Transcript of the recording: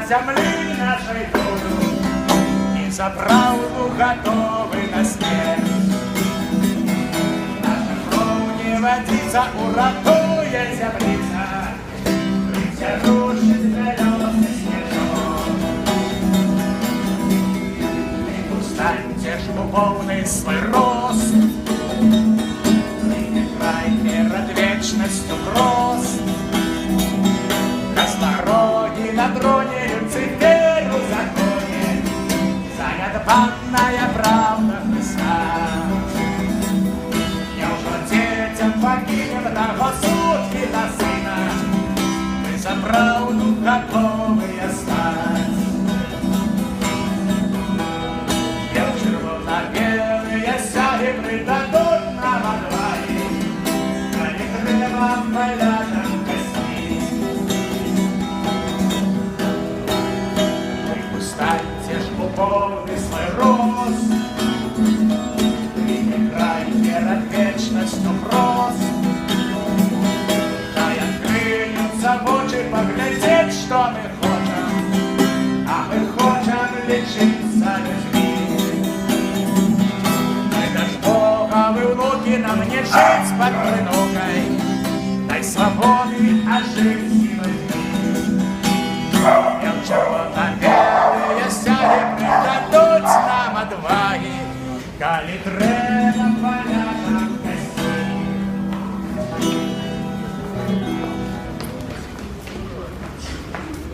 зямлі нашай долю, і за правду готовы на смерть. Наша кроў не вадзіца, уратуе зямліца, прыцягнуўшы зялёны снежок. І устаньце ж у поўны свой рост, перед вечностью прост. Козлороги на троне, Люцифер в законе, занятбанная правда Христа. Неужто детям погибнет даргосудки до сына, мы за правду готовы стать? Червоно-белые сяги предадут нам отваги, вам поляжем кости. Вы устаньте ж у полный свой рост, и край перед вечностью прост. Дай открыются очи поглядеть, что мы хотим, а мы хотим лечиться людьми. Это ж Бога вы внуки, нам не жить под клинокой, дай свободы, а жить и возьми. Червоно-белые стяги придадут нам отваги, коли треба поля.